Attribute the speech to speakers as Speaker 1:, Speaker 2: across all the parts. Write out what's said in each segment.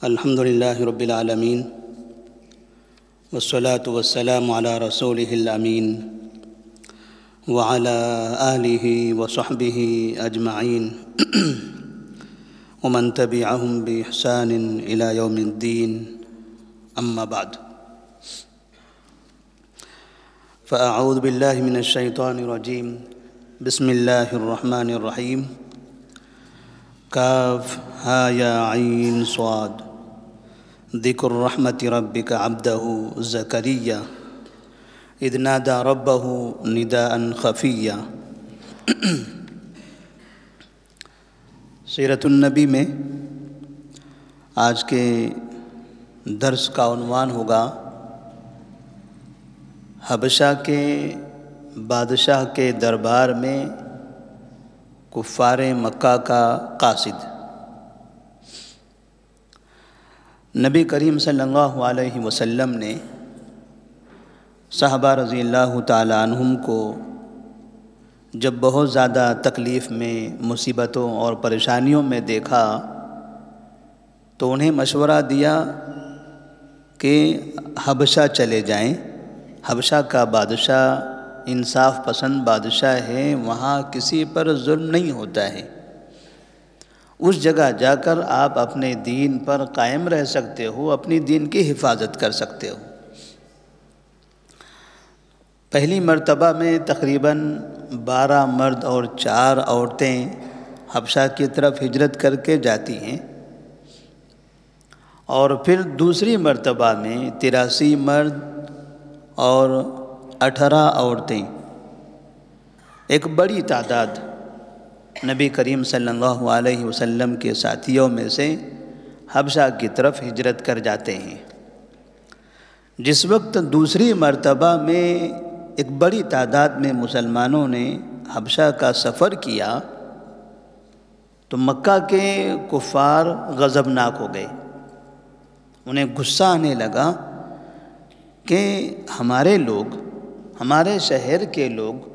Speaker 1: الحمد للہ رب العالمین والصلاة والسلام علی رسولہ الامین وعلی آلہ وصحبہ اجمعین ومن تبعہم بإحسان الی یوم الدین اما بعد فاعوذ باللہ من الشیطان الرجیم بسم اللہ الرحمن الرحیم کاف ہا یا عین صاد ذکر رحمت ربک عبدہ زکریا اذ نادى ربہ نداء خفیا۔ سیرت النبی میں آج کے درس کا عنوان ہوگا حبشہ کے بادشاہ کے دربار میں کفار مکہ کا قاصد۔ نبی کریم صلی اللہ علیہ وسلم نے صحابہ رضی اللہ تعالی عنہم کو جب بہت زیادہ تکلیف میں، مصیبتوں اور پریشانیوں میں دیکھا تو انہیں مشورہ دیا کہ حبشہ چلے جائیں۔ حبشہ کا بادشاہ انصاف پسند بادشاہ ہے، وہاں کسی پر ظلم نہیں ہوتا ہے، اس جگہ جا کر آپ اپنے دین پر قائم رہ سکتے ہو، اپنی دین کی حفاظت کر سکتے ہو۔ پہلی مرتبہ میں تقریباً 12 مرد اور 4 عورتیں حبشہ کی طرف ہجرت کر کے جاتی ہیں، اور پھر دوسری مرتبہ میں 83 مرد اور 18 عورتیں، ایک بڑی تعداد نبی کریم صلی اللہ علیہ وسلم کے ساتھیوں میں سے حبشہ کی طرف ہجرت کر جاتے ہیں۔ جس وقت دوسری مرتبہ میں ایک بڑی تعداد میں مسلمانوں نے حبشہ کا سفر کیا تو مکہ کے کفار غضبناک ہو گئے، انہیں غصہ آنے لگا کہ ہمارے لوگ، ہمارے شہر کے لوگ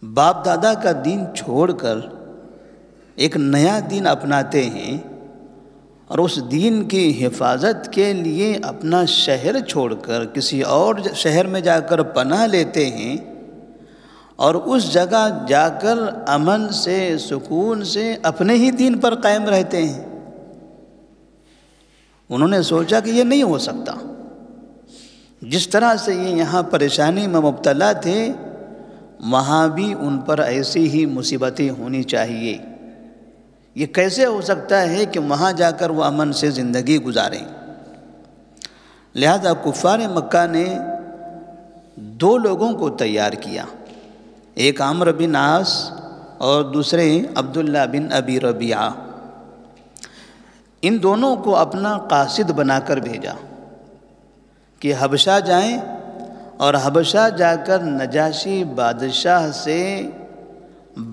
Speaker 1: باپ دادا کا دین چھوڑ کر ایک نیا دین اپناتے ہیں، اور اس دین کی حفاظت کے لیے اپنا شہر چھوڑ کر کسی اور شہر میں جا کر پناہ لیتے ہیں، اور اس جگہ جا کر امن سے، سکون سے اپنے ہی دین پر قائم رہتے ہیں۔ انہوں نے سوچا کہ یہ نہیں ہو سکتا، جس طرح سے یہ یہاں پریشانی میں مبتلا تھے وہاں بھی ان پر ایسی ہی مصیبتیں ہونی چاہیے۔ یہ کیسے ہو سکتا ہے کہ وہاں جا کر وہ امن سے زندگی گزاریں؟ لہذا کفار مکہ نے 2 لوگوں کو تیار کیا، ایک عمرو بن عاص اور دوسرے عبداللہ بن ابی ربیعہ۔ ان دونوں کو اپنا قاصد بنا کر بھیجا کہ حبشہ جائیں اور حبشہ جا کر نجاشی بادشاہ سے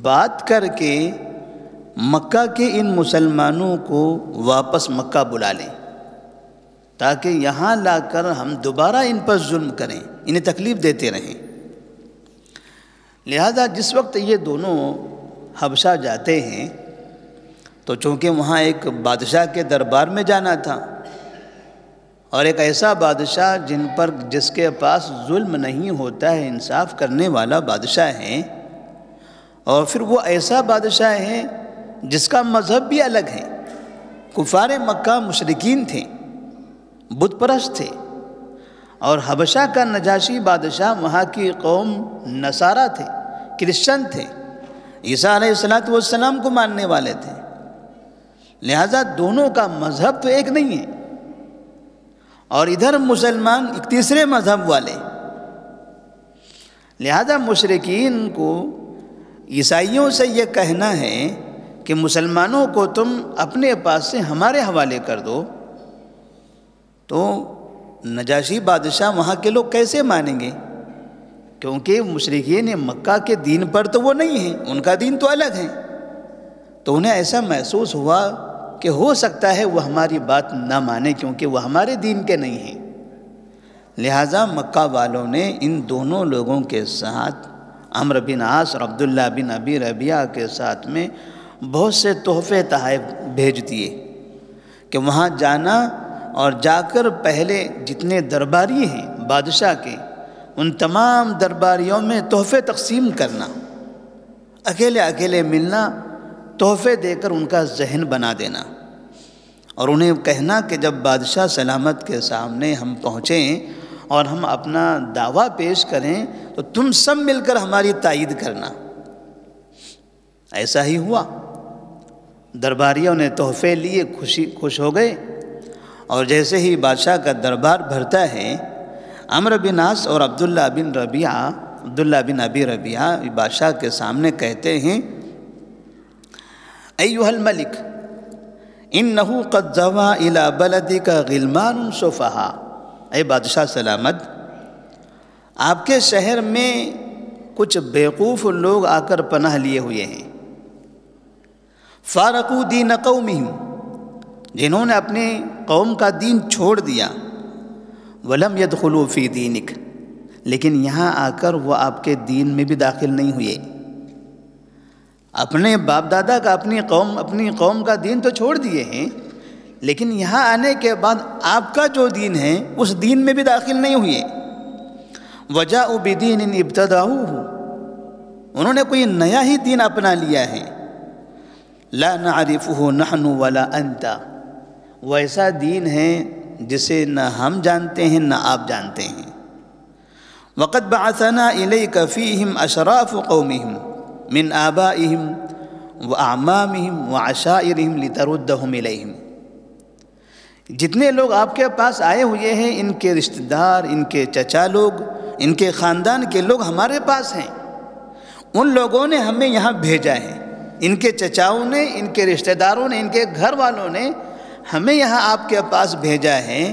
Speaker 1: بات کر کے مکہ کے ان مسلمانوں کو واپس مکہ بلا لیں، تاکہ یہاں لا کر ہم دوبارہ ان پر ظلم کریں، انہیں تکلیف دیتے رہیں۔ لہذا جس وقت یہ دونوں حبشہ جاتے ہیں تو چونکہ وہاں ایک بادشاہ کے دربار میں جانا تھا، اور ایک ایسا بادشاہ جس کے پاس ظلم نہیں ہوتا ہے، انصاف کرنے والا بادشاہ ہے، اور پھر وہ ایسا بادشاہ ہے جس کا مذہب بھی الگ ہے۔ کفار مکہ مشرکین تھے، بت پرست تھے، اور حبشہ کا نجاشی بادشاہ وہاں کی قوم نصارہ تھے، کرسچن تھے، عیسیٰ علیہ السلام کو ماننے والے تھے۔ لہذا دونوں کا مذہب تو ایک نہیں ہے، اور ادھر مسلمان ایک تیسرے مذہب والے۔ لہذا مشرکین کو عیسائیوں سے یہ کہنا ہے کہ مسلمانوں کو تم اپنے پاس سے ہمارے حوالے کر دو، تو نجاشی بادشاہ وہاں کے لوگ کیسے مانیں گے؟ کیونکہ مشرکین مکہ کے دین پر تو وہ نہیں ہیں، ان کا دین تو الگ ہے۔ تو انہیں ایسا محسوس ہوا کہ ہو سکتا ہے وہ ہماری بات نہ مانے، کیونکہ وہ ہمارے دین کے نہیں ہیں۔ لہٰذا مکہ والوں نے ان دونوں لوگوں کے ساتھ، عمرو بن عاص اور عبداللہ بن ابی ربیعہ کے ساتھ میں بہت سے تحفے تحائف بھیج دیے کہ وہاں جانا اور جا کر پہلے جتنے درباری ہیں بادشاہ کے ان تمام درباریوں میں تحفے تقسیم کرنا، اکیلے اکیلے ملنا، تحفے دے کر ان کا ذہن بنا دینا، اور انہیں کہنا کہ جب بادشاہ سلامت کے سامنے ہم پہنچیں اور ہم اپنا دعویٰ پیش کریں تو تم سب مل کر ہماری تائید کرنا۔ ایسا ہی ہوا، درباریوں نے تحفے لیے خوش ہو گئے، اور جیسے ہی بادشاہ کا دربار بھرتا ہے، عمرو بن عاص اور عبداللہ بن ابی ربیعہ بادشاہ کے سامنے کہتے ہیں، ایھا الملک انہ قد زوى الى بلدک غلمان سفہاء، اے بادشاہ سلامت، آپ کے شہر میں کچھ بیوقوف لوگ آ کر پناہ لیے ہوئے ہیں، فارقوا دین قومہم، جنہوں نے اپنے قوم کا دین چھوڑ دیا، ولم يدخلوا فی دینک، لیکن یہاں آ کر وہ آپ کے دین میں بھی داخل نہیں ہوئے۔ اپنے باپ دادا کا اپنی قوم کا دین تو چھوڑ دیے ہیں، لیکن یہاں آنے کے بعد آپ کا جو دین ہے اس دین میں بھی داخل نہیں ہوئے۔ وجاءوا بدین ابتدعوہ، انہوں نے کوئی نیا ہی دین اپنا لیا ہے، لا نعرفہ نحن ولا انت، وہ ایسا دین ہے جسے نہ ہم جانتے ہیں نہ آپ جانتے ہیں۔ وقد بعثنا الیک فیہم اشراف قومہم من آبائہم واعمامہم وعشائرہم لتردہم الیہم، جتنے لوگ آپ کے پاس آئے ہوئے ہیں ان کے رشتہ دار، ان کے چچا لوگ، ان کے خاندان کے لوگ ہمارے پاس ہیں، ان لوگوں نے ہمیں یہاں بھیجا ہے، ان کے چچاؤں نے، ان کے رشتہ داروں نے، ان کے گھر والوں نے ہمیں یہاں آپ کے پاس بھیجا ہے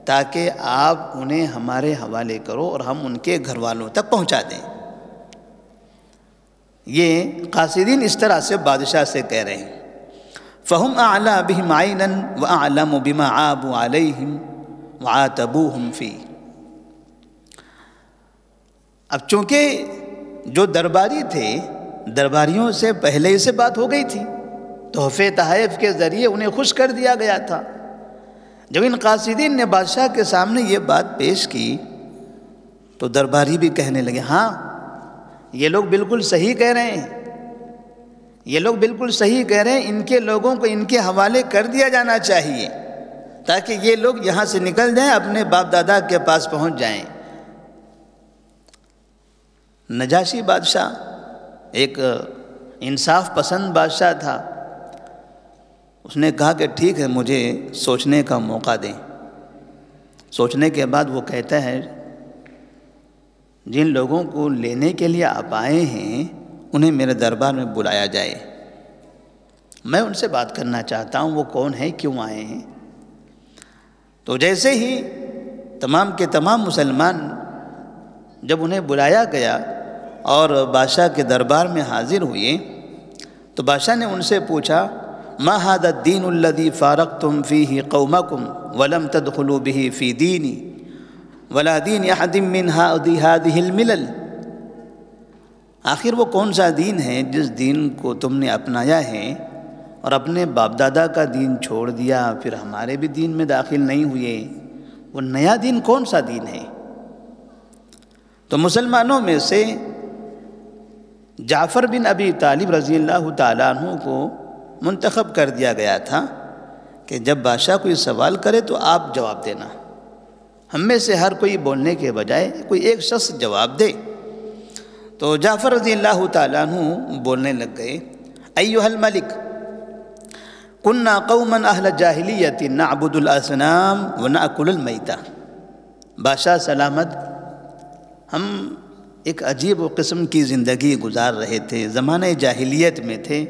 Speaker 1: تاکہ آپ انہیں ہمارے حوالے کرو اور ہم ان کے گھر والوں تک پہنچا دیں۔ یہ قاصدین اس طرح سے بادشاہ سے کہہ رہے ہیں، فَهُمْ أَعْلَى بِهِمْ عَيْنًا وَأَعْلَمُ بِمَا عَابُوا عَلَيْهِمْ وَعَاتَبُوهُمْ فِيهِ۔ اب چونکہ جو درباری تھے، درباریوں سے پہلے سے بات ہو گئی تھی، تحفے تحائف کے ذریعے انہیں خوش کر دیا گیا تھا۔ جب ان قاصدین نے بادشاہ کے سامنے یہ بات پیش کی تو درباری بھی کہنے لگے، ہاں یہ لوگ بالکل صحیح کہہ رہے ہیں، یہ لوگ بالکل صحیح کہہ رہے ہیں، ان کے لوگوں کو ان کے حوالے کر دیا جانا چاہیے تاکہ یہ لوگ یہاں سے نکل جائیں، اپنے باپ دادا کے پاس پہنچ جائیں۔ نجاشی بادشاہ ایک انصاف پسند بادشاہ تھا، اس نے کہا کہ ٹھیک ہے، مجھے سوچنے کا موقع دیں۔ سوچنے کے بعد وہ کہتا ہے، جن لوگوں کو لینے کے لیے آپ آئے ہیں انہیں میرے دربار میں بلایا جائے، میں ان سے بات کرنا چاہتا ہوں، وہ کون ہے، کیوں آئے ہیں۔ تو جیسے ہی تمام کے تمام مسلمان جب انہیں بلایا گیا اور بادشاہ کے دربار میں حاضر ہوئے تو بادشاہ نے ان سے پوچھا، ما هذا الدین الذی فارقتم فیہ قومکم ولم تدخلوا به فی دینی ولا دین احد من هذه الملل، آخر وہ کون سا دین ہے جس دین کو تم نے اپنایا ہے اور اپنے باپ دادا کا دین چھوڑ دیا، پھر ہمارے بھی دین میں داخل نہیں ہوئے، وہ نیا دین کون سا دین ہے؟ تو مسلمانوں میں سے جعفر بن ابی طالب رضی اللہ تعالیٰ عنہ کو منتخب کر دیا گیا تھا کہ جب بادشاہ کوئی سوال کرے تو آپ جواب دینا، ہم میں سے ہر کوئی بولنے کے بجائے کوئی ایک شخص جواب دے۔ تو جعفر رضی اللہ تعالیٰ عنہ بولنے لگ گئے، ایھا الملک کننا قوما اہل جاہلیت نعبد الاصنام ونأکل المیتہ، بادشاہ سلامت، ہم ایک عجیب و قسم کی زندگی گزار رہے تھے، زمانہ جاہلیت میں تھے،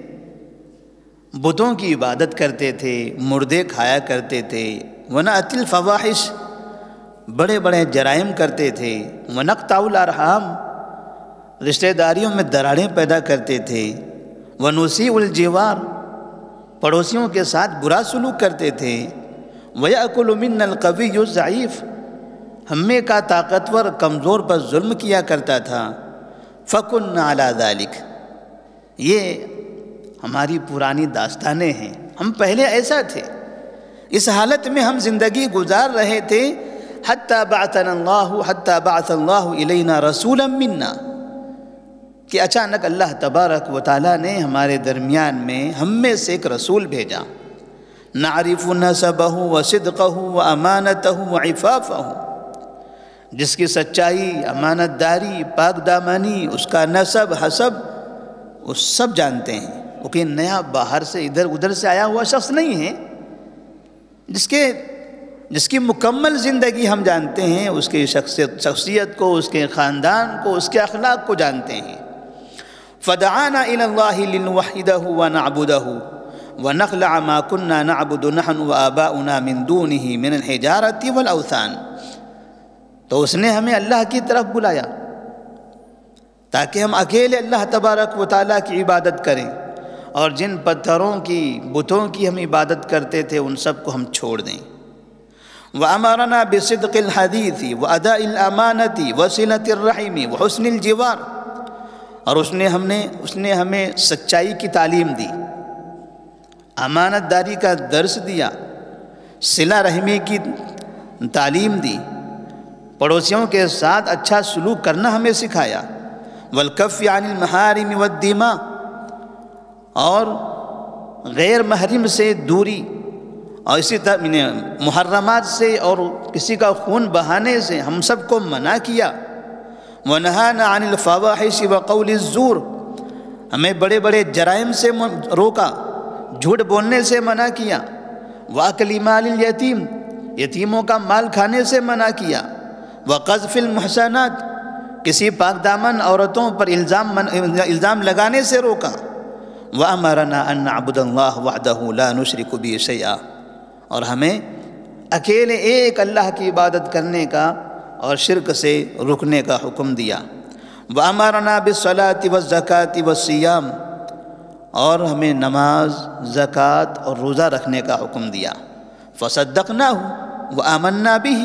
Speaker 1: بتوں کی عبادت کرتے تھے، مردے کھایا کرتے تھے، ونأتی الفواحش، بڑے بڑے جرائم کرتے تھے، ونقطع الارحام، رشتہ داریوں میں دراڑیں پیدا کرتے تھے، ونسیء الجوار، پڑوسیوں کے ساتھ برا سلوک کرتے تھے، ویأکل منا القوی الضعیف، ہم میں کا طاقتور کمزور پر ظلم کیا کرتا تھا، فکنا علی ذلک، یہ ہماری پرانی داستانیں ہیں، ہم پہلے ایسا تھے، اس حالت میں ہم زندگی گزار رہے تھے حتی بعث اللہ الینا رسولا منا، کہ اچانک اللہ تبارک و تعالیٰ نے ہمارے درمیان میں ہم میں سے ایک رسول بھیجا، نعرف نسبہ وصدقہ وامانتہ وعفافہ، جس کی سچائی، امانت داری، پاک دامنی، اس کا نسب حسب وہ سب جانتے ہیں۔ وہ کہ نیا باہر سے ادھر ادھر سے آیا ہوا شخص نہیں ہے، جس کی مکمل زندگی ہم جانتے ہیں، اس کی شخصیت کو، اس کے خاندان کو، اس کے اخلاق کو جانتے ہیں۔ فدعانا الى الله لنوحده ونعبده ونخلع ما كنا نعبد نحن وآباؤنا من دونه من الحجارة والأوثان، تو اس نے ہمیں اللہ کی طرف بلایا تاکہ ہم اکیلے اللہ تبارک و تعالیٰ کی عبادت کریں، اور جن پتھروں کی، بتوں کی ہم عبادت کرتے تھے ان سب کو ہم چھوڑ دیں۔ وَأَمَرَنَا بِصِدْقِ الْحَدِيثِ وَأَدَاءِ الْأَمَانَةِ وَصِلَةِ الرَّحِمِ وَحُسْنِ الْجِوَارِ، اور اس نے ہمیں سچائی کی تعلیم دی، امانت داری کا درس دیا، صلہ رحمی کی تعلیم دی، پڑوسیوں کے ساتھ اچھا سلوک کرنا ہمیں سکھایا، والکف عن المحارم والدماء، اور غیر محرم سے دوری، اور اسی طرح محرمات سے اور کسی کا خون بہانے سے ہم سب کو منع کیا، وَنَهَانَا عَنِ الْفَوَاحِشِ وَقَوْلِ الزُّورِ، ہمیں بڑے بڑے جرائم سے روکا، جھوٹ بولنے سے منع کیا، وَأَكْلِ مَالِ الْيَتِيمِ، یتیموں کا مال کھانے سے منع کیا، وَقَذْفِ الْمُحْصَنَاتِ، کسی پاک دامن عورتوں پر الزام لگانے سے روکا، وَأَمَرَنَا أَن نَعْبُدَ اللَّهَ وَحْدَهُ لَا نُشْرِكُ بِهِ شَيْئًا، اور ہمیں اکیلے ایک اللہ کی عبادت کرنے کا اور شرک سے رکنے کا حکم دیا، وَأَمَرَنَا بِالصَّلَاةِ وَالزَّكَاةِ وَالصِّيَامِ، اور ہمیں نماز، زکوٰۃ اور روزہ رکھنے کا حکم دیا، فَصَدَّقْنَاهُ وَآمَنَّا بِهِ،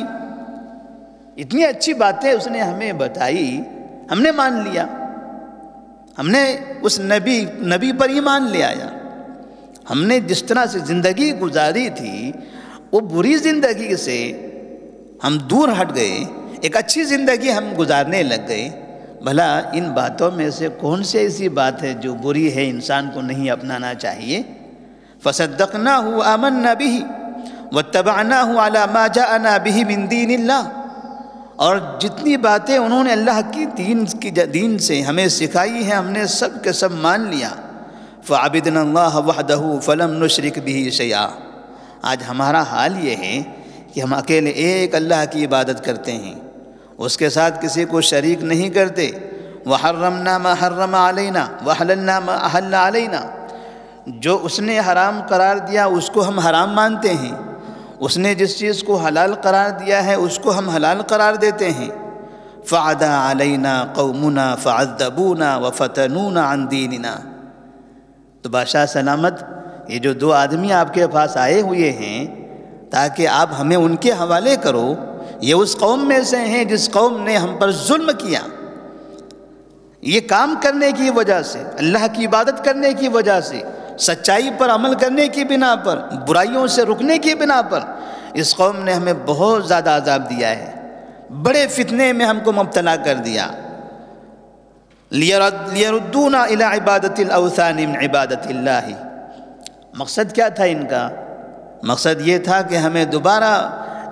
Speaker 1: اتنی اچھی باتیں اس نے ہمیں بتائی، ہم نے مان لیا، ہم نے اس نبی پر ایمان لے آیا۔ ہم نے جس طرح سے زندگی گزاری تھی وہ بری زندگی سے ہم دور ہٹ گئے، ایک اچھی زندگی ہم گزارنے لگ گئے۔ بھلا ان باتوں میں سے کون سی ایسی بات ہے جو بری ہے، انسان کو نہیں اپنانا چاہیے؟ فَصَدَّقْنَاهُ وَآمَنَّا بِهِ وَاتَّبَعْنَاهُ عَلَى مَا جَاءَنَا بِهِ مِن دِينِ اللَّهِ، اور جتنی باتیں انہوں نے اللہ کی دین سے ہمیں سکھائی ہیں ہم نے سب کے سب مان لیا۔ فَعَبِدْنَا اللَّهَ وَحْدَهُ فَلَمْ نُشْرِكْ بِهِ شَيْئًا، آج ہمارا حال یہ ہے کہ ہم اکیلے ایک اللہ کی عبادت کرتے ہیں، اس کے ساتھ کسی کو شریک نہیں کرتے۔ وَحَرَّمْنَا مَا حَرَّمَ عَلَيْنَا وَحَلَلْنَا مَا أَحَلَّ عَلَيْنَا، جو اس نے حرام قرار دیا اس کو ہم حرام مانتے ہیں، اس نے جس چیز کو حلال قرار دیا ہے اس کو ہم حلال قرار دیتے ہیں۔ فَعَدَا عَلَيْنَا قَوْمُنَا فَعَذَّبُونَا وَفَتَنُونَا عَنْ دِينِنَا، تو بادشاہ سلامت یہ جو دو آدمی آپ کے پاس آئے ہوئے ہیں تاکہ آپ ہمیں ان کے حوالے کرو، یہ اس قوم میں سے ہیں جس قوم نے ہم پر ظلم کیا۔ یہ کام کرنے کی وجہ سے، اللہ کی عبادت کرنے کی وجہ سے، سچائی پر عمل کرنے کی بنا پر، برائیوں سے رکنے کی بنا پر اس قوم نے ہمیں بہت زیادہ عذاب دیا ہے، بڑے فتنے میں ہم کو مبتلا کر دیا۔ لِيَرُدُّونَا إِلَىٰ عِبَادَةِ الْأَوْثَانِ مِنْ عِبَادَةِ اللَّهِ، مقصد کیا تھا ان کا؟ مقصد یہ تھا کہ ہمیں دوبارہ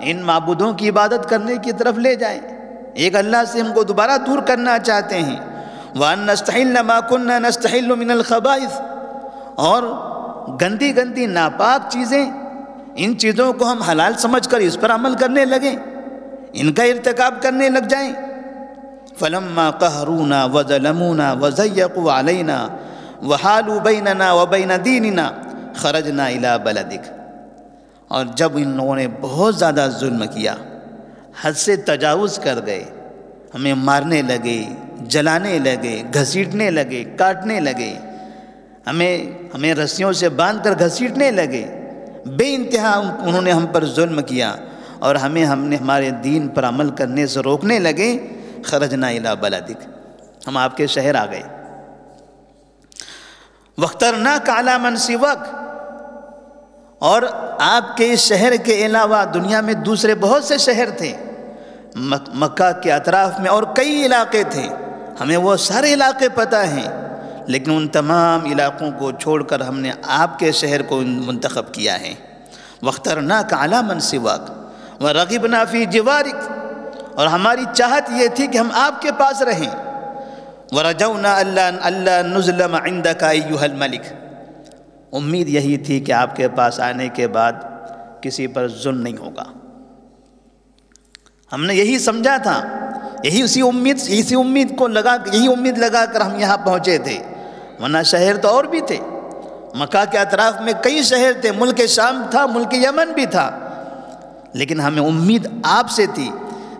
Speaker 1: ان معبودوں کی عبادت کرنے کی طرف لے جائیں، ایک اللہ سے ہم کو دوبارہ دور کرنا چاہتے ہیں۔ وَأَن نَسْتَحِلَّ مَا كُنَّا نَسْتَحِلُّ مِنَ الْخَبَائِثِ، اور گندی گندی ناپاک چیزیں، ان چیزوں کو ہم حلال سمجھ کر اس پر عمل کرنے لگیں، ان کا ارتکاب کرنے لگ جائیں۔ فَلَمَّا قَهَرُونَا وَظَلَمُونَا وَزَيَّقُوا عَلَيْنَا وَحَالُوا بَيْنَنَا وَبَيْنَ دِينِنَا خَرَجْنَا إِلَىٰ بَلَدِكَ، اور جب ان لوگوں نے بہت زیادہ ظلم کیا، حد سے تجاوز کر گئے، ہمیں مارنے لگے، جلانے لگے، گھسیٹنے لگے، کاٹنے لگے، ہمیں رسیوں سے باندھ کر گھسیٹنے لگے، بے انتہا انہوں نے ہم پر ظلم کیا اور ہمیں ہمارے دین پر عمل کرنے سے روکنے لگے۔ خرجنا الی بلدک، ہم آپ کے شہر آ گئے۔ واخترناک علی من سواک، اور آپ کے اس شہر کے علاوہ دنیا میں دوسرے بہت سے شہر تھے، مکہ کے اطراف میں اور کئی علاقے تھے، ہمیں وہ سارے علاقے پتہ ہیں، لیکن ان تمام علاقوں کو چھوڑ کر ہم نے آپ کے شہر کو منتخب کیا ہے۔ وَاخْتَرْنَاكَ عَلَىٰ مَنْ سِوَاكَ وَرَغِبْنَا فِي جِوَارِكَ، اور ہماری چاہت یہ تھی کہ ہم آپ کے پاس رہیں۔ وَرَجَوْنَا أَلَّا نُظْلَمَ عِنْدَكَ أَيُّهَا الْمَلِكُ، امید یہی تھی کہ آپ کے پاس آنے کے بعد کسی پر ظلم نہیں ہوگا۔ ہم نے یہی سمجھا تھا، اسی امید لگا کر ہم یہاں پہنچے تھے، ورنہ شہر تو اور بھی تھے، مکہ کے اطراف میں کئی شہر تھے، ملک شام تھا، ملک یمن بھی تھا، لیکن ہمیں امید آپ سے تھی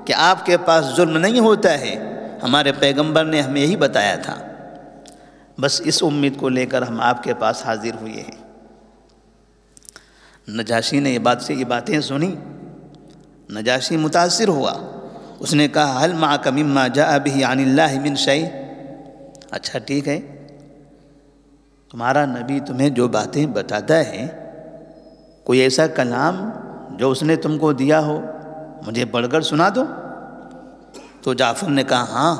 Speaker 1: کہ آپ کے پاس ظلم نہیں ہوتا ہے، ہمارے پیغمبر نے ہمیں یہی بتایا تھا۔ بس اس امید کو لے کر ہم آپ کے پاس حاضر ہوئے ہیں۔ نجاشی نے یہ باتیں سنی، نجاشی متاثر ہوا، اس نے کہا هل معك مما جاء به عن الله من شيء، اچھا ٹھیک ہے، تمہارا نبی تمہیں جو باتیں بتاتا ہے، کوئی ایسا کلام جو اس نے تم کو دیا ہو مجھے پڑھ کر سنا دو۔ تو جعفر نے کہا ہاں،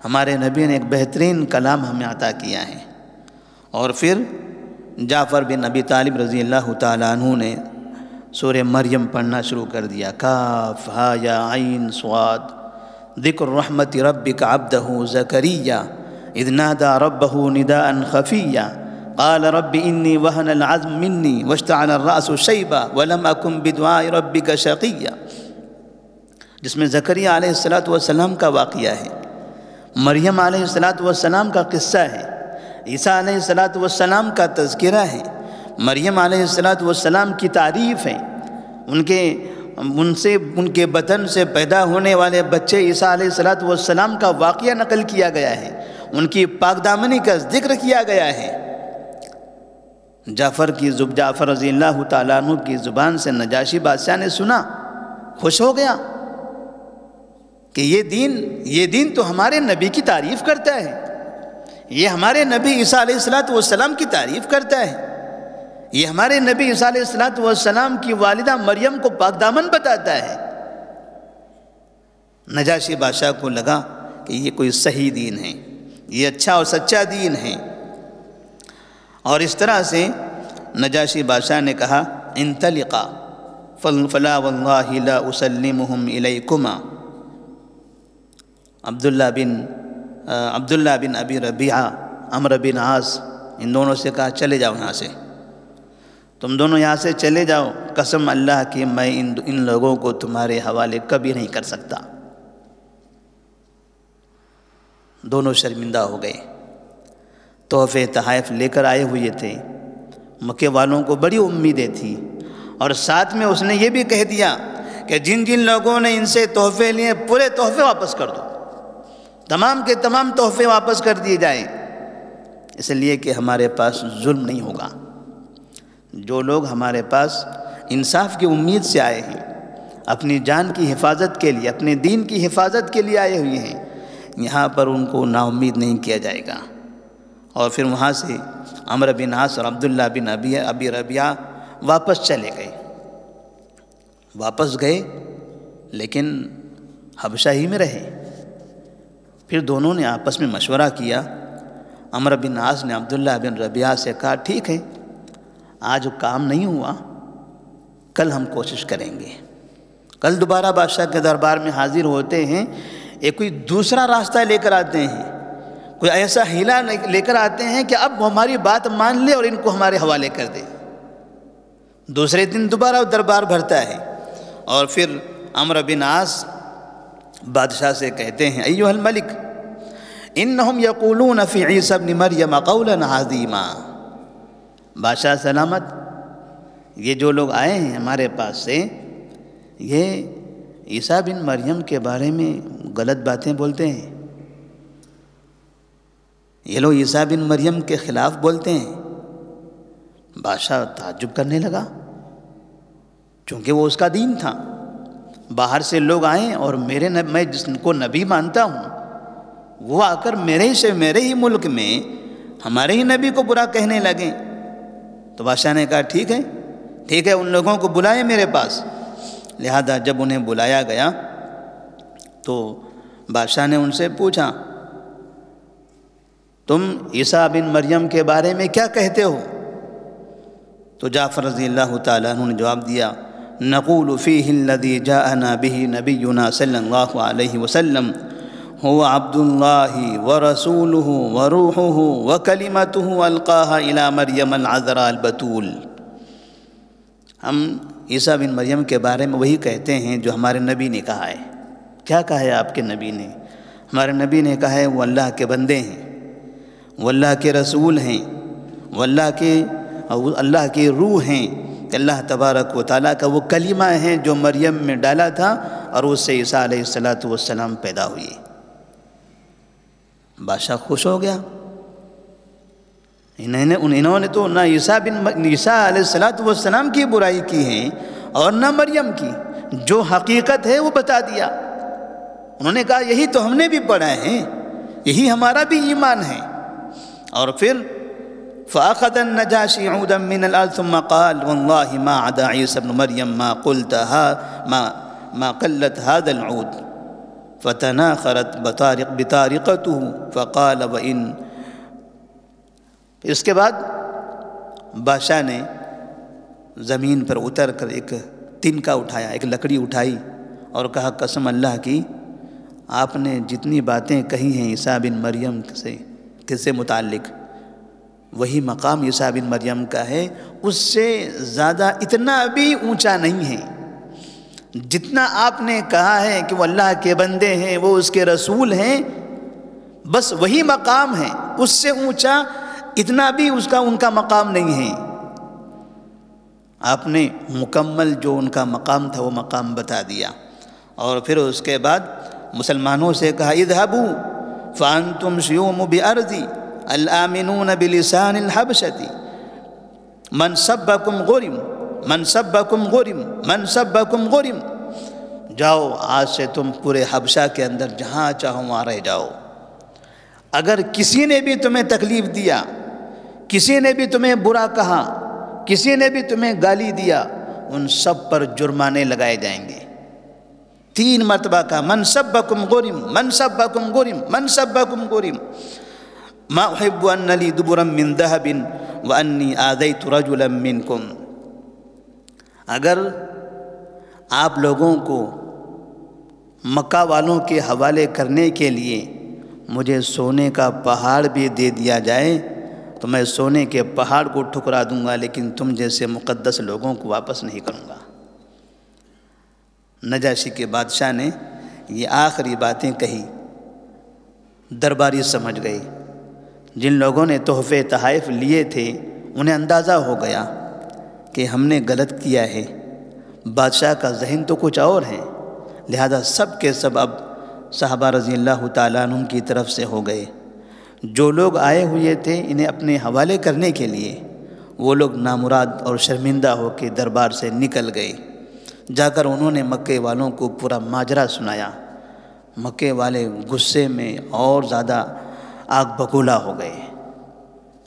Speaker 1: ہمارے نبی نے ایک بہترین کلام ہمیں عطا کیا ہے۔ اور پھر جعفر بن ابی طالب رضی اللہ تعالیٰ عنہ نے سورہ مریم پڑھنا شروع کر دیا۔ کاف ہا یا عین صاد، ذکر رحمت ربک عبدہ زکریا اذ نادى ربه نداء خفيا قال رب إني وهن العظم مني واشتعل الرأس شيبا ولم أكن بدعاء ربك شقيا، جس میں زکریا علیہ السلام کا واقعہ ہے، مریم علیہ السلام کا قصہ ہے، عیسیٰ علیہ السلام کا تذکرہ ہے، مریم علیہ السلام کی تعریف ہے، ان کے بدن سے پیدا ہونے والے بچے عیسیٰ علیہ السلام کا واقعہ نقل کیا گیا ہے، ان کی پاک دامنی کا ذکر کیا گیا ہے۔ جعفر رضی اللہ تعالیٰ عنہ کی زبان سے نجاشی بادشاہ نے سنا، خوش ہو گیا کہ یہ دین تو ہمارے نبی کی تعریف کرتا ہے، یہ ہمارے نبی عیسیٰ علیہ السلام کی تعریف کرتا ہے، یہ ہمارے نبی عیسیٰ علیہ السلام کی والدہ مریم کو پاک دامن بتاتا ہے۔ نجاشی بادشاہ کو لگا کہ یہ کوئی صحیح دین ہے، یہ اچھا اور سچا دین ہے، اور اس طرح سے نجاشی بادشاہ نے کہا انطلقا فلا واللہ لا اسلمہم الیکما۔ عبداللہ بن ابی ربیعہ، عمرو بن عاص، ان دونوں سے کہا چلے جاؤ یہاں سے، تم دونوں یہاں سے چلے جاؤ، قسم اللہ کی میں ان لوگوں کو تمہارے حوالے کبھی نہیں کر سکتا۔ دونوں شرمندہ ہو گئے، تحفے تحائف لے کر آئے ہوئے تھے، مکے والوں کو بڑی امیدیں تھی، اور ساتھ میں اس نے یہ بھی کہہ دیا کہ جن لوگوں نے ان سے تحفے لیے پورے تحفے واپس کر دو، تمام کے تمام تحفے واپس کر دیے جائیں، اس لیے کہ ہمارے پاس ظلم نہیں ہوگا۔ جو لوگ ہمارے پاس انصاف کی امید سے آئے ہیں، اپنی جان کی حفاظت کے لیے، اپنے دین کی حفاظت کے لیے آئے ہوئے ہیں، یہاں پر ان کو نا امید نہیں کیا جائے گا۔ اور پھر وہاں سے عمرو بن عاص اور عبداللہ بن ابی ربیعہ واپس چلے گئے، واپس گئے لیکن حبشہ ہی میں رہے۔ پھر دونوں نے آپس میں مشورہ کیا، عمرو بن عاص نے عبداللہ بن ربیعہ سے کہا ٹھیک ہے، آج کام نہیں ہوا، کل ہم کوشش کریں گے، کل دوبارہ بادشاہ کے دربار میں حاضر ہوتے ہیں، ایک کوئی دوسرا راستہ لے کر آتے ہیں، کوئی ایسا ہیلا لے کر آتے ہیں کہ اب ہماری بات مان لے اور ان کو ہمارے حوالے کر دے۔ دوسرے دن دوبارہ دربار بھرتا ہے، اور پھر عمرو بن عاص بادشاہ سے کہتے ہیں ایھا الملک انہم یقولون فی عیسی ابن مریم قولا عظیما، بادشاہ سلامت، یہ جو لوگ آئے ہیں ہمارے پاس سے، یہ عیسیٰ بن مریم کے بارے میں غلط باتیں بولتے ہیں، یہ لوگ عیسیٰ بن مریم کے خلاف بولتے ہیں۔ بادشاہ تعجب کرنے لگا، چونکہ وہ اس کا دین تھا، باہر سے لوگ آئیں اور میں جس کو نبی مانتا ہوں وہ آ کر میرے ہی ملک میں ہمارے ہی نبی کو برا کہنے لگیں۔ تو بادشاہ نے کہا ٹھیک ہے، ٹھیک ہے ان لوگوں کو بلائیں میرے پاس۔ لہذا جب انہیں بلایا گیا تو بادشاہ نے ان سے پوچھا تم عیسیٰ بن مریم کے بارے میں کیا کہتے ہو؟ تو جعفر رضی اللہ تعالیٰ عنہ نے جواب دیا نقول فیہ الذی جاءنا بہ نبینا صلی اللہ علیہ وسلم هو عبد اللہ ورسولہ وروحہ وکلمتہ القاہا الی مریم العذراء البتول۔ ہم عیسیٰ بن مریم کے بارے میں وہی کہتے ہیں جو ہمارے نبی نے کہا ہے۔ کیا کہا ہے آپ کے نبی نے؟ ہمارے نبی نے کہا ہے وہ اللہ کے بندے ہیں، وہ اللہ کے رسول ہیں، وہ اللہ کی روح ہیں، کہ اللہ تبارک و تعالیٰ کا وہ کلمہ ہیں جو مریم میں ڈالا تھا اور اس سے عیسیٰ علیہ السلام پیدا ہوئے۔ بادشاہ خوش ہو گیا۔ انہوں نے تو نہ عیسیٰ علیہ السلام کی برائی کی ہے اور نہ مریم کی، جو حقیقت ہے وہ بتا دیا۔ انہوں نے کہا یہی تو ہم نے بھی پڑھا ہے، یہی ہمارا بھی ایمان ہے۔ اور پھر فَأَخَذَ النَّجَاشِي عُودًا مِّنَ الْأَرْضِ ثُمَّ قَالَ وَاللَّهِ مَا عَدَا عِيسَى ابْنُ مَرْيَمَ مَا قَلَّتْ هَذَا الْعُودُ فَتَنَاخَرَتْ بِطَارِقَتُهُ فَقَالَ وَإِنْ۔ اس کے بعد بادشاہ نے زمین پر اتر کر ایک تنکا اٹھایا، ایک لکڑی اٹھائی اور کہا قسم اللہ کی آپ نے جتنی باتیں کہی ہیں عیسیٰ بن مریم سے متعلق، وہی مقام عیسیٰ بن مریم کا ہے، اس سے زیادہ اتنا بھی اونچا نہیں ہے۔ جتنا آپ نے کہا ہے کہ وہ اللہ کے بندے ہیں، وہ اس کے رسول ہیں، بس وہی مقام ہے، اس سے اونچا اتنا بھی ان کا مقام نہیں ہے۔ آپ نے مکمل جو ان کا مقام تھا وہ مقام بتا دیا۔ اور پھر اس کے بعد مسلمانوں سے کہا اذهبوا فانتم شیوم بارضی الآمنون بلسان الحبشتی من سبکم غرم من سبکم غرم من سبکم غرم۔ جاؤ آج سے تم پورے حبشہ کے اندر جہاں چاہو وہاں رہ جاؤ، اگر کسی نے بھی تمہیں تکلیف دیا، کسی نے بھی تمہیں برا کہا، کسی نے بھی تمہیں گالی دیا، ان سب پر جرمانے لگائے جائیں گے۔ 3 مرتبہ کا من سبکم غرم من سبکم غرم من سبکم غرم ما احب ان لی دبرا من ذهب وانی آذیت رجلا منکم۔ اگر آپ لوگوں کو مکہ والوں کے حوالے کرنے کے لیے مجھے سونے کا پہاڑ بھی دے دیا جائے تو میں سونے کے پہاڑ کو ٹھکرا دوں گا، لیکن تم جیسے مقدس لوگوں کو واپس نہیں کروں گا۔ نجاشی کے بادشاہ نے یہ آخری باتیں کہی، درباری سمجھ گئے۔ جن لوگوں نے تحفے تحائف لیے تھے انہیں اندازہ ہو گیا کہ ہم نے غلط کیا ہے، بادشاہ کا ذہن تو کچھ اور ہے، لہذا سب کے سب اب صحابہ رضی اللہ تعالیٰ عنہ کی طرف سے ہو گئے۔ جو لوگ آئے ہوئے تھے انہیں اپنے حوالے کرنے کے لیے، وہ لوگ نامراد اور شرمندہ ہو کے دربار سے نکل گئے۔ جا کر انہوں نے مکے والوں کو پورا ماجرا سنایا۔ مکے والے غصے میں اور زیادہ آگ بگولا ہو گئے،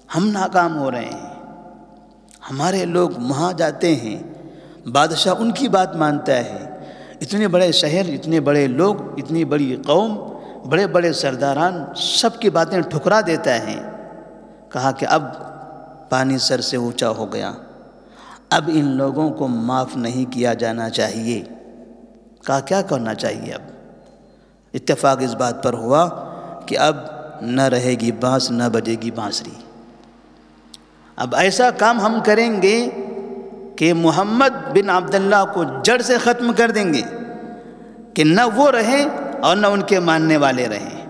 Speaker 1: ہم ناکام ہو رہے ہیں، ہمارے لوگ وہاں جاتے ہیں، بادشاہ ان کی بات مانتا ہے، اتنے بڑے شہر، اتنے بڑے لوگ، اتنی بڑی قوم، بڑے بڑے سرداران سب کی باتیں ٹھکرا دیتا ہے۔ کہا کہ اب پانی سر سے اونچا ہو گیا، اب ان لوگوں کو معاف نہیں کیا جانا چاہیے۔ کہا کیا کرنا چاہیے؟ اب اتفاق اس بات پر ہوا کہ اب نہ رہے گی بانس نہ بجے گی بانسری۔ اب ایسا کام ہم کریں گے کہ محمد بن عبداللہ کو جڑ سے ختم کر دیں گے، کہ نہ وہ رہیں اور نہ ان کے ماننے والے رہیں۔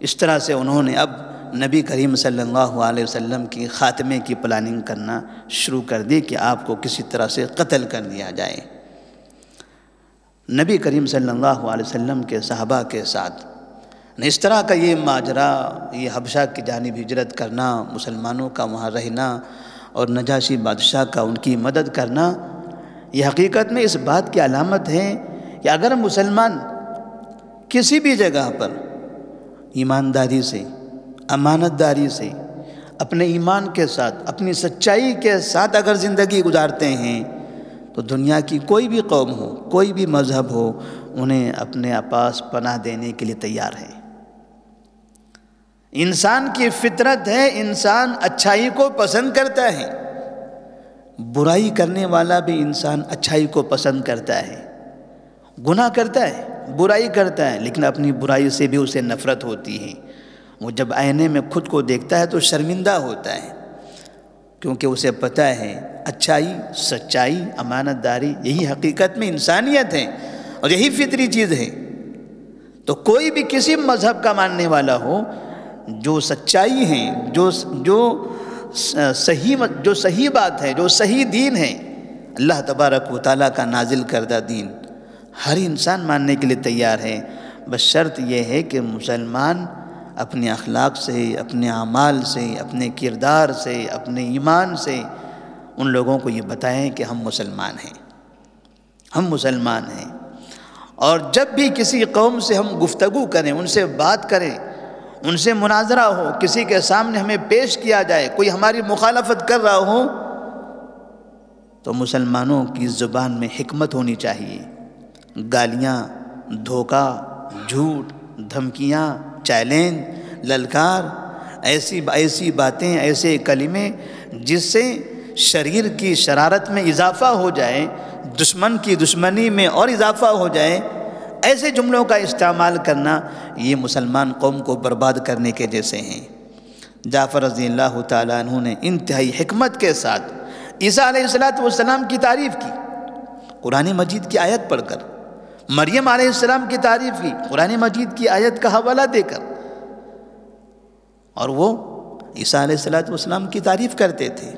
Speaker 1: اس طرح سے انہوں نے اب نبی کریم صلی اللہ علیہ وسلم کی خاتمے کی پلاننگ کرنا شروع کر دی کہ آپ کو کسی طرح سے قتل کر دیا جائے۔ نبی کریم صلی اللہ علیہ وسلم کے صحابہ کے ساتھ اس طرح کا یہ ماجرا، یہ حبشہ کی جانب ہجرت کرنا، مسلمانوں کا وہاں رہنا اور نجاشی بادشاہ کا ان کی مدد کرنا، یہ حقیقت میں اس بات کی علامت ہے کہ اگر مسلمان کسی بھی جگہ پر ایمانداری سے، امانت داری سے اپنے ایمان کے ساتھ، اپنی سچائی کے ساتھ اگر زندگی گزارتے ہیں تو دنیا کی کوئی بھی قوم ہو، کوئی بھی مذہب ہو، انہیں اپنے پاس پناہ دینے کے لیے تیار ہے۔ انسان کی فطرت ہے، انسان اچھائی کو پسند کرتا ہے، برائی کرنے والا بھی انسان اچھائی کو پسند کرتا ہے۔ گناہ کرتا ہے، برائی کرتا ہے، لیکن اپنی برائی سے بھی اسے نفرت ہوتی ہے۔ وہ جب آئینے میں خود کو دیکھتا ہے تو شرمندہ ہوتا ہے، کیونکہ اسے پتہ ہے اچھائی، سچائی، امانت داری یہی حقیقت میں انسانیت ہے اور یہی فطری چیز ہے۔ تو کوئی بھی کسی مذہب کا ماننے والا ہو، جو سچائی ہے، جو صحیح بات ہے، جو صحیح دین ہے، اللہ تبارک و تعالیٰ کا نازل کردہ دین، ہر انسان ماننے کے لیے تیار ہے۔ بس شرط یہ ہے کہ مسلمان اپنے اخلاق سے، اپنے اعمال سے، اپنے کردار سے، اپنے ایمان سے ان لوگوں کو یہ بتائیں کہ ہم مسلمان ہیں، ہم مسلمان ہیں۔ اور جب بھی کسی قوم سے ہم گفتگو کریں، ان سے بات کریں، ان سے مناظرہ ہو، کسی کے سامنے ہمیں پیش کیا جائے، کوئی ہماری مخالفت کر رہا ہو، تو مسلمانوں کی زبان میں حکمت ہونی چاہیے۔ گالیاں، دھوکہ، جھوٹ، دھمکیاں، چیلنج، للکار، ایسی باتیں، ایسے کلمے جس سے شریر کی شرارت میں اضافہ ہو جائے، دشمن کی دشمنی میں اور اضافہ ہو جائے، ایسے جملوں کا استعمال کرنا یہ مسلمان قوم کو برباد کرنے کے جیسے ہیں۔ جعفر رضی اللہ تعالیٰ عنہ نے انتہائی حکمت کے ساتھ عیسیٰ علیہ السلام کی تعریف کی، قرآن مجید کی آیت پڑھ کر، مریم علیہ السلام کی تعریف کی، قرآن مجید کی آیت کا حوالہ دے کر، اور وہ عیسیٰ علیہ السلام کی تعریف کرتے تھے،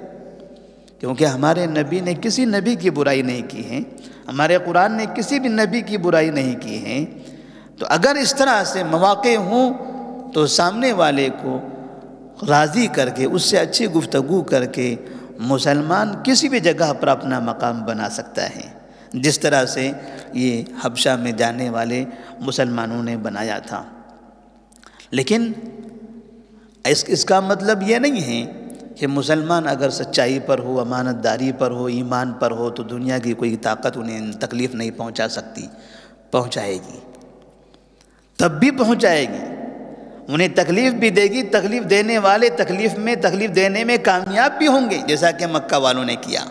Speaker 1: کیونکہ ہمارے نبی نے کسی نبی کی برائی نہیں کی ہے، ہمارے قرآن نے کسی بھی نبی کی برائی نہیں کی ہے۔ تو اگر اس طرح سے مواقع ہوں تو سامنے والے کو راضی کر کے، اس سے اچھی گفتگو کر کے مسلمان کسی بھی جگہ پر اپنا مقام بنا سکتا ہے، جس طرح سے یہ حبشہ میں جانے والے مسلمانوں نے بنایا تھا۔ لیکن اس کا مطلب یہ نہیں ہے کہ مسلمان اگر سچائی پر ہو، امانت داری پر ہو، ایمان پر ہو تو دنیا کی کوئی طاقت انہیں تکلیف نہیں پہنچا سکتی، پہنچائے گی، تب بھی پہنچائے گی، انہیں تکلیف بھی دے گی، تکلیف دینے والے تکلیف دینے میں کامیاب بھی ہوں گے، جیسا کہ مکہ والوں نے کیا۔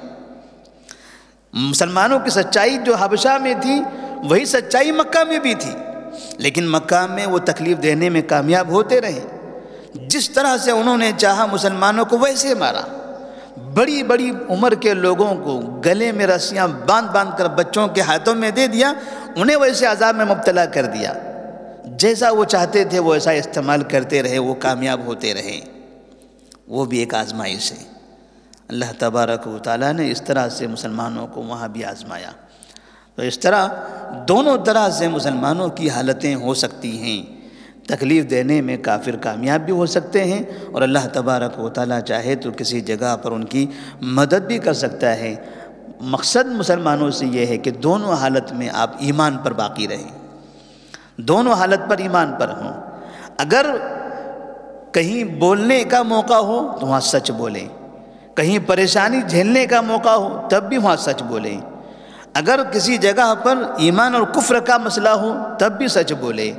Speaker 1: مسلمانوں کی سچائی جو حبشہ میں تھی وہی سچائی مکہ میں بھی تھی، لیکن مکہ میں وہ تکلیف دینے میں کامیاب ہوتے رہے۔ جس طرح سے انہوں نے چاہا مسلمانوں کو ویسے مارا، بڑی بڑی عمر کے لوگوں کو گلے میں رسیاں باندھ کر بچوں کے ہاتھوں میں دے دیا، انہیں ویسے عذاب میں مبتلا کر دیا، جیسا وہ چاہتے تھے وہ ایسا استعمال کرتے رہے، وہ کامیاب ہوتے رہے۔ وہ بھی ایک آزمائش ہے، اللہ تبارک و تعالیٰ نے اس طرح سے مسلمانوں کو وہاں بھی آزمایا۔ تو اس طرح دونوں طرح سے مسلمانوں کی حالتیں ہو سکتی ہیں، تکلیف دینے میں کافر کامیاب بھی ہو سکتے ہیں، اور اللہ تبارک و تعالیٰ چاہے تو کسی جگہ پر ان کی مدد بھی کر سکتا ہے۔ مقصد مسلمانوں سے یہ ہے کہ دونوں حالت میں آپ ایمان پر باقی رہیں، دونوں حالت پر ایمان پر ہوں۔ اگر کہیں بولنے کا موقع ہو تو وہاں سچ بولیں، کہیں پریشانی جھیلنے کا موقع ہو تب بھی وہاں سچ بولیں، اگر کسی جگہ پر ایمان اور کفر کا مسئلہ ہو تب بھی سچ بولیں۔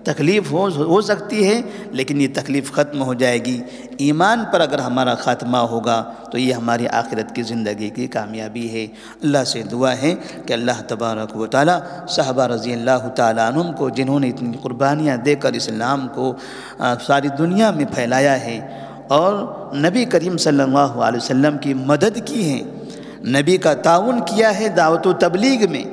Speaker 1: تکلیف ہو سکتی ہے لیکن یہ تکلیف ختم ہو جائے گی۔ ایمان پر اگر ہمارا خاتمہ ہوگا تو یہ ہماری آخرت کی زندگی کی کامیابی ہے۔ اللہ سے دعا ہے کہ اللہ تبارک و تعالیٰ صحابہ رضی اللہ تعالیٰ عنہم کو، جنہوں نے اتنی قربانیاں دے کر اسلام کو ساری دنیا میں پھیلایا ہے اور نبی کریم صلی اللہ علیہ وسلم کی مدد کی ہے، نبی کا تعاون کیا ہے دعوت و تبلیغ میں،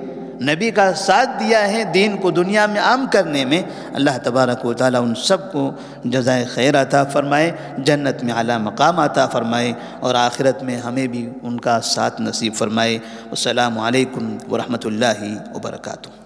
Speaker 1: نبی کا ساتھ دیا ہے دین کو دنیا میں عام کرنے میں، اللہ تبارک و تعالیٰ ان سب کو جزائے خیر عطا فرمائے، جنت میں اعلیٰ مقام عطا فرمائے، اور آخرت میں ہمیں بھی ان کا ساتھ نصیب فرمائے۔ السلام علیکم ورحمۃ اللہ وبرکاتہ۔